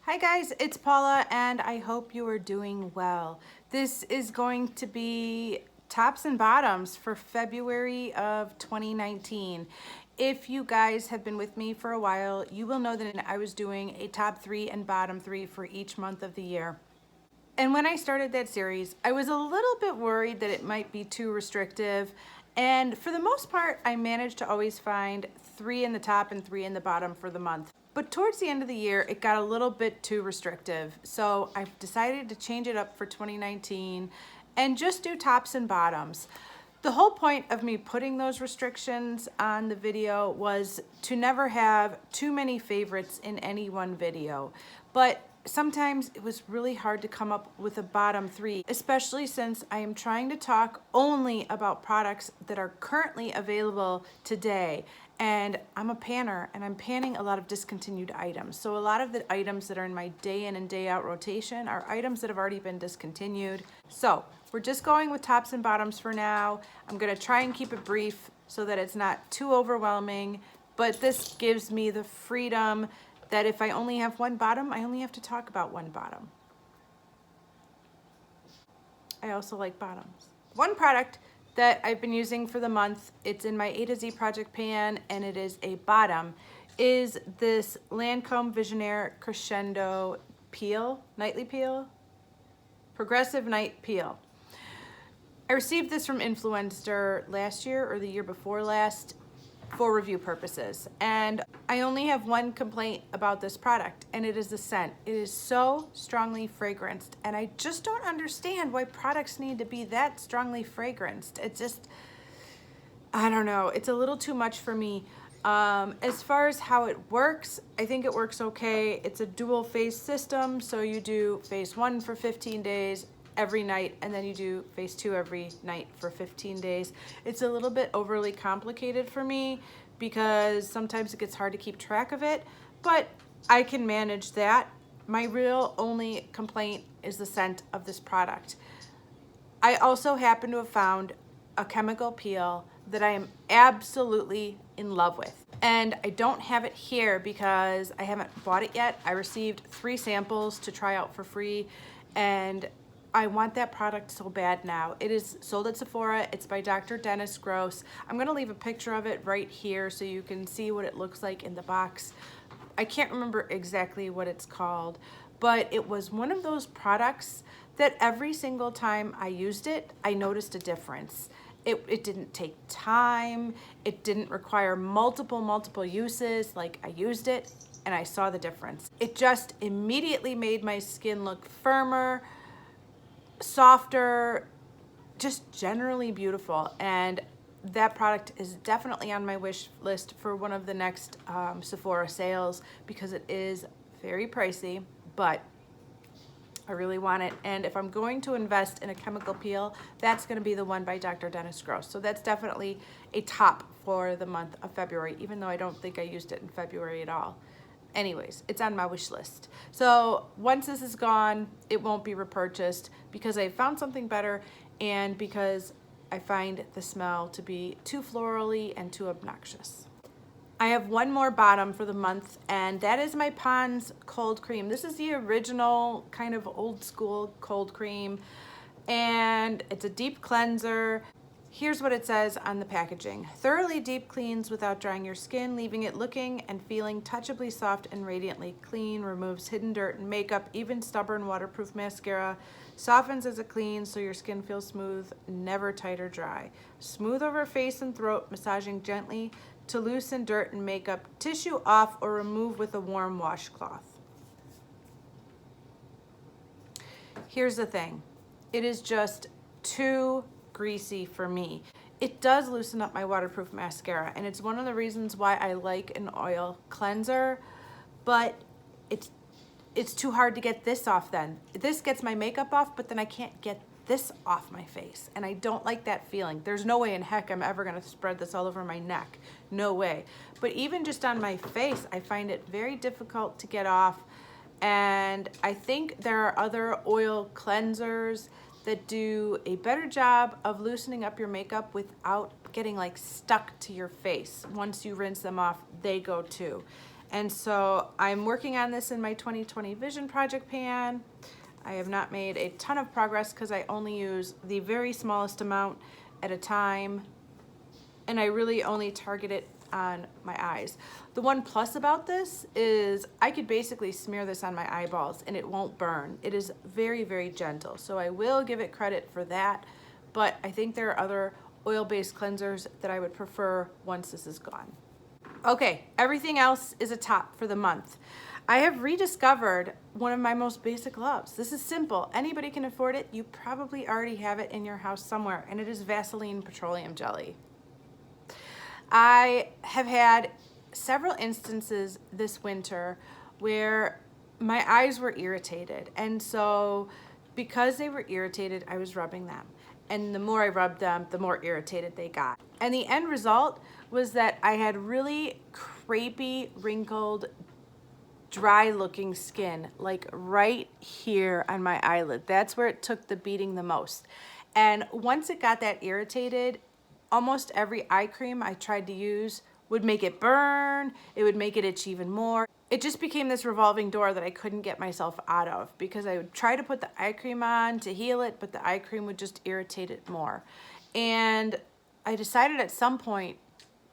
Hi guys, it's Paula and I hope you are doing well. This is going to be tops and bottoms for February of 2019. If you guys have been with me for a while, you will know that I was doing a top 3 and bottom 3 for each month of the year. And when I started that series, I was a little bit worried that it might be too restrictive. And for the most part, I managed to always find 3 in the top and 3 in the bottom for the month. But towards the end of the year, it got a little bit too restrictive. So I've decided to change it up for 2019 and just do tops and bottoms. The whole point of me putting those restrictions on the video was to never have too many favorites in any one video. But sometimes it was really hard to come up with a bottom 3, especially since I am trying to talk only about products that are currently available today. And I'm a panner and I'm panning a lot of discontinued items. So a lot of the items that are in my day in and day out rotation are items that have already been discontinued. So we're just going with tops and bottoms for now. I'm gonna try and keep it brief so that it's not too overwhelming, but this gives me the freedom that if I only have one bottom, I only have to talk about one bottom. I also like bottoms. One product that I've been using for the month, it's in my A to Z project pan and it is a bottom, is this Lancome Visionaire Crescendo Peel, Nightly Peel? Progressive Night Peel. I received this from Influencer last year or the year before last for review purposes. And I only have one complaint about this product, and it is the scent. It is so strongly fragranced, and I just don't understand why products need to be that strongly fragranced. It just, I don't know, it's a little too much for me. As far as how it works, I think it works okay. It's a dual phase system, so you do phase 1 for 15 days every night, and then you do phase 2 every night for 15 days. It's a little bit overly complicated for me because sometimes it gets hard to keep track of it, but I can manage that. My real only complaint is the scent of this product. I also happen to have found a chemical peel that I am absolutely in love with. And I don't have it here because I haven't bought it yet. I received 3 samples to try out for free, and I want that product so bad now. It is sold at Sephora. It's by Dr. Dennis Gross. I'm gonna leave a picture of it right here so you can see what it looks like in the box. I can't remember exactly what it's called, but it was one of those products that every single time I used it, I noticed a difference. It didn't take time. It didn't require multiple uses. Like, I used it and I saw the difference. It just immediately made my skin look firmer, softer, just generally beautiful. And that product is definitely on my wish list for one of the next Sephora sales because it is very pricey, but I really want it. And if I'm going to invest in a chemical peel, that's going to be the one by Dr. Dennis Gross. So that's definitely a top for the month of February, even though I don't think I used it in February at all. Anyways, it's on my wish list. So once this is gone, it won't be repurchased because I found something better and because I find the smell to be too florally and too obnoxious. I have one more bottom for the month, and that is my Pond's Cold Cream. This is the original kind of old school cold cream, and it's a deep cleanser. Here's what it says on the packaging. Thoroughly deep cleans without drying your skin, leaving it looking and feeling touchably soft and radiantly clean, removes hidden dirt and makeup, even stubborn waterproof mascara, softens as it cleans so your skin feels smooth, never tight or dry. Smooth over face and throat, massaging gently to loosen dirt and makeup, tissue off or remove with a warm washcloth. Here's the thing. It is just too greasy for me. It does loosen up my waterproof mascara, and it's one of the reasons why I like an oil cleanser, but it's too hard to get this off then. This gets my makeup off, but then I can't get this off my face, and I don't like that feeling. There's no way in heck I'm ever gonna spread this all over my neck. No way. But even just on my face, I find it very difficult to get off, and I think there are other oil cleansers that do a better job of loosening up your makeup without getting like stuck to your face. Once you rinse them off, they go too. And so I'm working on this in my 2020 Vision Project pan. I have not made a ton of progress because I only use the very smallest amount at a time, and I really only target it on my eyes. The one plus about this is I could basically smear this on my eyeballs and it won't burn. It is very, very gentle. So I will give it credit for that, but I think there are other oil-based cleansers that I would prefer once this is gone. Okay, everything else is a top for the month. I have rediscovered one of my most basic loves. This is simple. Anybody can afford it. You probably already have it in your house somewhere, and it is Vaseline petroleum jelly. I have had several instances this winter where my eyes were irritated, and so because they were irritated, I was rubbing them. And the more I rubbed them, the more irritated they got. And the end result was that I had really crepey, wrinkled, dry looking skin, like right here on my eyelid. That's where it took the beating the most. And once it got that irritated, almost every eye cream I tried to use would make it burn, it would make it itch even more. It just became this revolving door that I couldn't get myself out of because I would try to put the eye cream on to heal it, but the eye cream would just irritate it more. And I decided at some point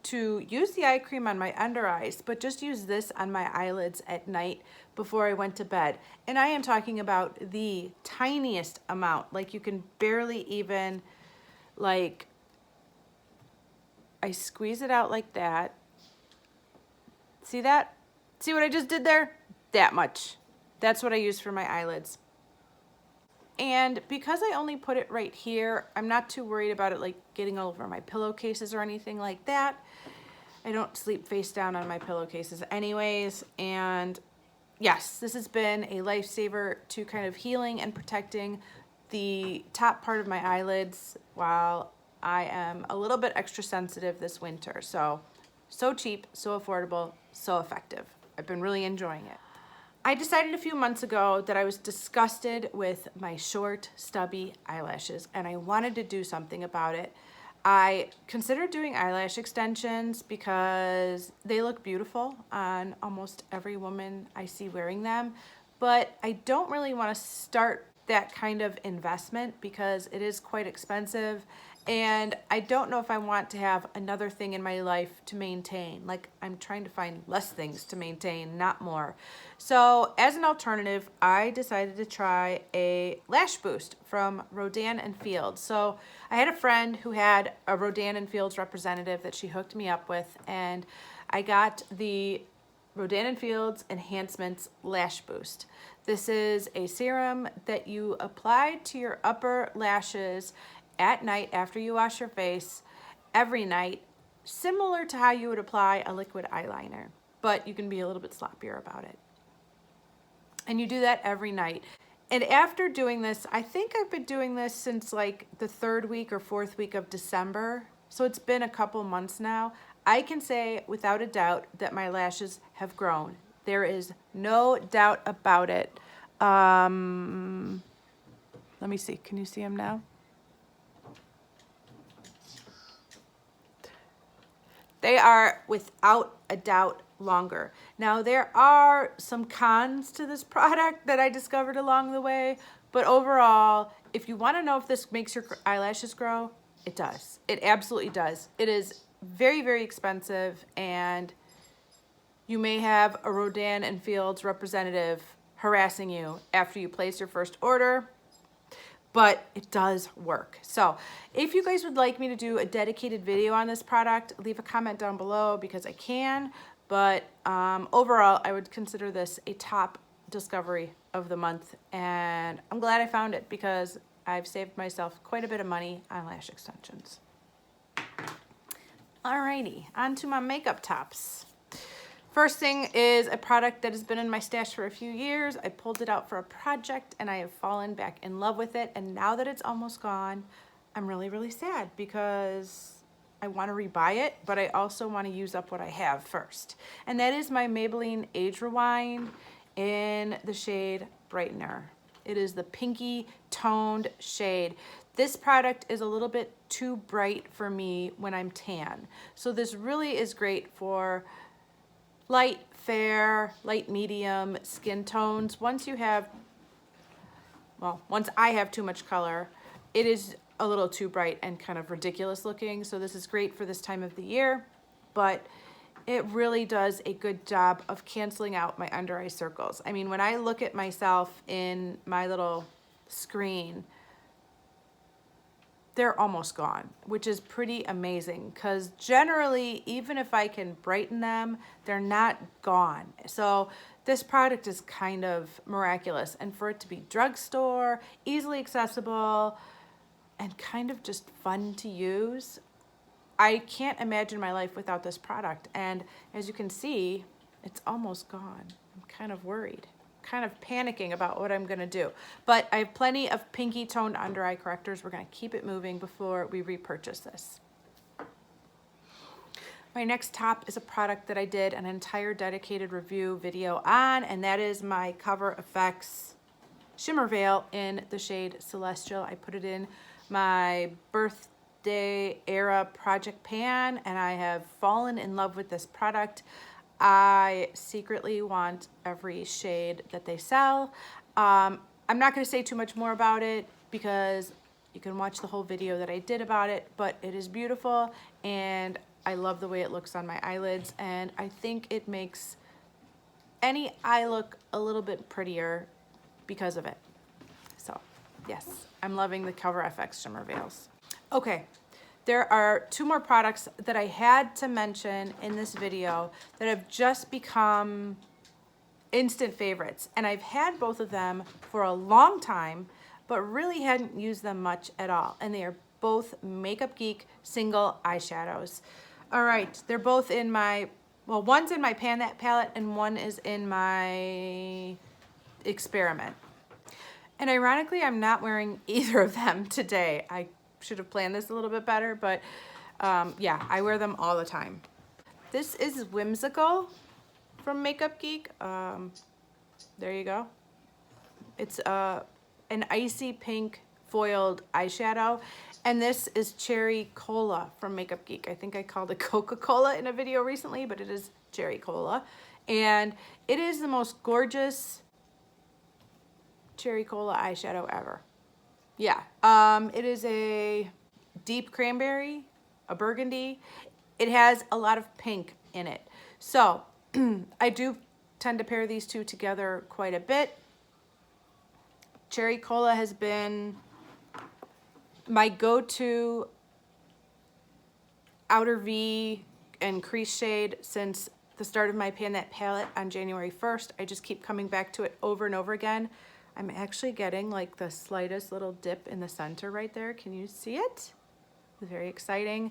to use the eye cream on my under eyes, but just use this on my eyelids at night before I went to bed. And I am talking about the tiniest amount, like you can barely even, like, I squeeze it out like that. See that? See what I just did there? That much. That's what I use for my eyelids. And because I only put it right here, I'm not too worried about it like getting all over my pillowcases or anything like that. I don't sleep face down on my pillowcases anyways. And yes, this has been a lifesaver to kind of healing and protecting the top part of my eyelids while I am a little bit extra sensitive this winter. So cheap, so affordable, so effective. I've been really enjoying it. I decided a few months ago that I was disgusted with my short, stubby eyelashes, and I wanted to do something about it. I considered doing eyelash extensions because they look beautiful on almost every woman I see wearing them, but I don't really want to start that kind of investment because it is quite expensive, and I don't know if I want to have another thing in my life to maintain. Like, I'm trying to find less things to maintain, not more. So as an alternative, I decided to try a lash boost from Rodan and Fields. So I had a friend who had a Rodan and Fields representative that she hooked me up with, and I got the Rodan and Fields Enhancements Lash Boost. This is a serum that you apply to your upper lashes at night after you wash your face every night, similar to how you would apply a liquid eyeliner, but you can be a little bit sloppier about it. And you do that every night. And after doing this, I think I've been doing this since like the 3rd week or 4th week of December. So it's been a couple months now. I can say without a doubt that my lashes have grown. There is no doubt about it. Let me see, can you see them now? They are without a doubt longer. Now there are some cons to this product that I discovered along the way, but overall, if you want to know if this makes your eyelashes grow, it does. It absolutely does. It is very, very expensive, and you may have a Rodan and Fields representative harassing you after you place your first order, but it does work. So if you guys would like me to do a dedicated video on this product, leave a comment down below because I can, but overall, I would consider this a top discovery of the month, and I'm glad I found it because I've saved myself quite a bit of money on lash extensions. Alrighty, on to my makeup tops. First thing is a product that has been in my stash for a few years. I pulled it out for a project and I have fallen back in love with it. And now that it's almost gone, I'm really, really sad because I want to rebuy it, but I also want to use up what I have first. And that is my Maybelline Age Rewind in the shade Brightener. It is the pinky toned shade. This product is a little bit too bright for me when I'm tan. So this really is great for light, fair, light medium skin tones. Once I have too much color, it is a little too bright and kind of ridiculous looking. So this is great for this time of the year, but it really does a good job of canceling out my under eye circles. I mean, when I look at myself in my little screen, they're almost gone, which is pretty amazing because generally, even if I can brighten them, they're not gone. So this product is kind of miraculous, and for it to be drugstore, easily accessible, and kind of just fun to use, I can't imagine my life without this product. And as you can see, it's almost gone. I'm kind of worried, kind of panicking about what I'm gonna do. But I have plenty of pinky toned under eye correctors. We're gonna keep it moving before we repurchase this. My next top is a product that I did an entire dedicated review video on, and that is my Cover FX Shimmer Veil in the shade Celestial. I put it in my birthday era project pan, and I have fallen in love with this product. I secretly want every shade that they sell. I'm not going to say too much more about it because you can watch the whole video that I did about it, but it is beautiful and I love the way it looks on my eyelids, and I think it makes any eye look a little bit prettier because of it. So yes, I'm loving the Cover FX Shimmer Veils. Okay. There are two more products that I had to mention in this video that have just become instant favorites. And I've had both of them for a long time, but really hadn't used them much at all. And they are both Makeup Geek single eyeshadows. All right, they're both in my, well, one's in my Pan That palette and one is in my Experiment. And ironically, I'm not wearing either of them today. I should have planned this a little bit better, but yeah, I wear them all the time. This is Whimsical from Makeup Geek. There you go. It's an icy pink foiled eyeshadow, and this is Cherry Cola from Makeup Geek. I think I called it Coca-Cola in a video recently, but it is Cherry Cola, and it is the most gorgeous Cherry Cola eyeshadow ever. Yeah, it is a deep cranberry, a burgundy. It has a lot of pink in it. So I do tend to pair these two together quite a bit. Cherry Cola has been my go-to outer V and crease shade since the start of my Pan That palette on January 1st. I just keep coming back to it over and over again. I'm actually getting like the slightest little dip in the center right there. Can you see it? It's very exciting.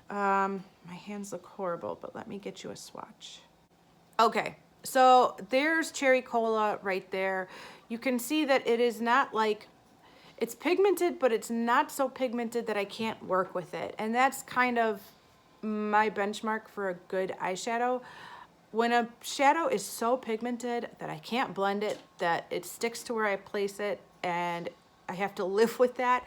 My hands look horrible, but let me get you a swatch. Okay, so there's Cherry Cola right there. You can see that it is not like, it's pigmented, but it's not so pigmented that I can't work with it. And that's kind of my benchmark for a good eyeshadow. When a shadow is so pigmented that I can't blend it, that it sticks to where I place it, and I have to live with that,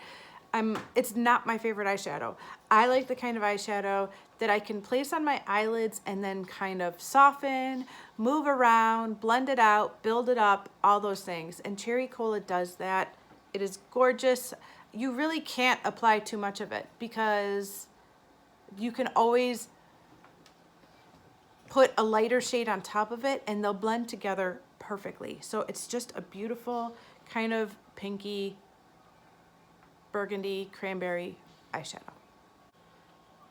it's not my favorite eyeshadow. I like the kind of eyeshadow that I can place on my eyelids and then kind of soften, move around, blend it out, build it up, all those things. And Cherry Cola does that. It is gorgeous. You really can't apply too much of it because you can always put a lighter shade on top of it and they'll blend together perfectly. So it's just a beautiful kind of pinky, burgundy, cranberry eyeshadow.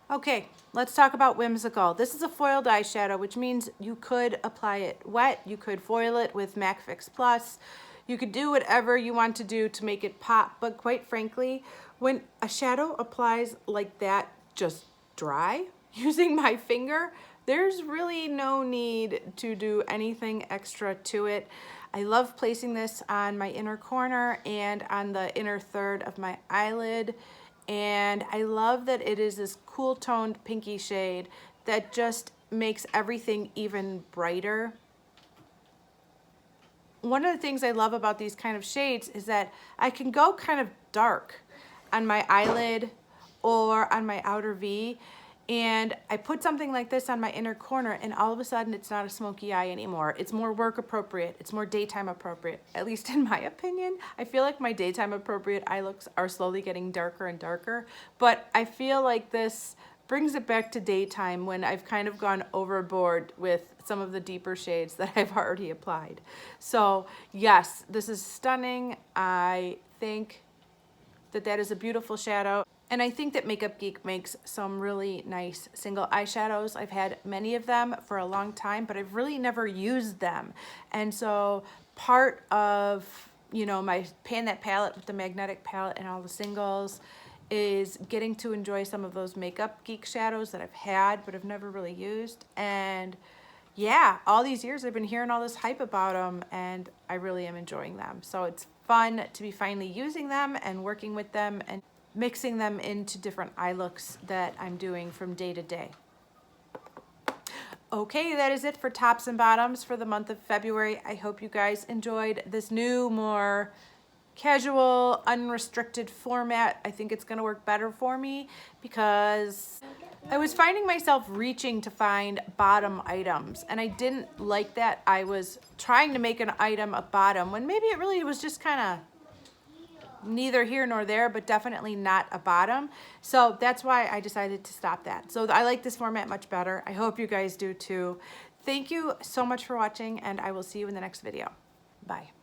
Okay, let's talk about Whimsical. This is a foiled eyeshadow, which means you could apply it wet, you could foil it with MAC Fix Plus, you could do whatever you want to do to make it pop, but quite frankly, when a shadow applies like that, just dry, using my finger, there's really no need to do anything extra to it. I love placing this on my inner corner and on the inner third of my eyelid. And I love that it is this cool toned pinky shade that just makes everything even brighter. One of the things I love about these kind of shades is that I can go kind of dark on my eyelid or on my outer V, And I put something like this on my inner corner, and all of a sudden it's not a smoky eye anymore. It's more work appropriate. It's more daytime appropriate, at least in my opinion. I feel like my daytime appropriate eye looks are slowly getting darker and darker, but I feel like this brings it back to daytime when I've kind of gone overboard with some of the deeper shades that I've already applied. So yes, this is stunning. I think that that is a beautiful shadow. And I think that Makeup Geek makes some really nice single eyeshadows. I've had many of them for a long time, but I've really never used them. And so part of, you know, my Pan That palette with the magnetic palette and all the singles is getting to enjoy some of those Makeup Geek shadows that I've had, but I've never really used. And yeah, all these years I've been hearing all this hype about them, and I really am enjoying them. So it's fun to be finally using them and working with them and mixing them into different eye looks that I'm doing from day to day. Okay, that is it for tops and bottoms for the month of February. I hope you guys enjoyed this new, more casual, unrestricted format. I think it's gonna work better for me because I was finding myself reaching to find bottom items, and I didn't like that. I was trying to make an item a bottom when maybe it really was just kind of neither here nor there, but definitely not a bottom. So that's why I decided to stop that. So I like this format much better. I hope you guys do too. Thank you so much for watching, and I will see you in the next video. Bye.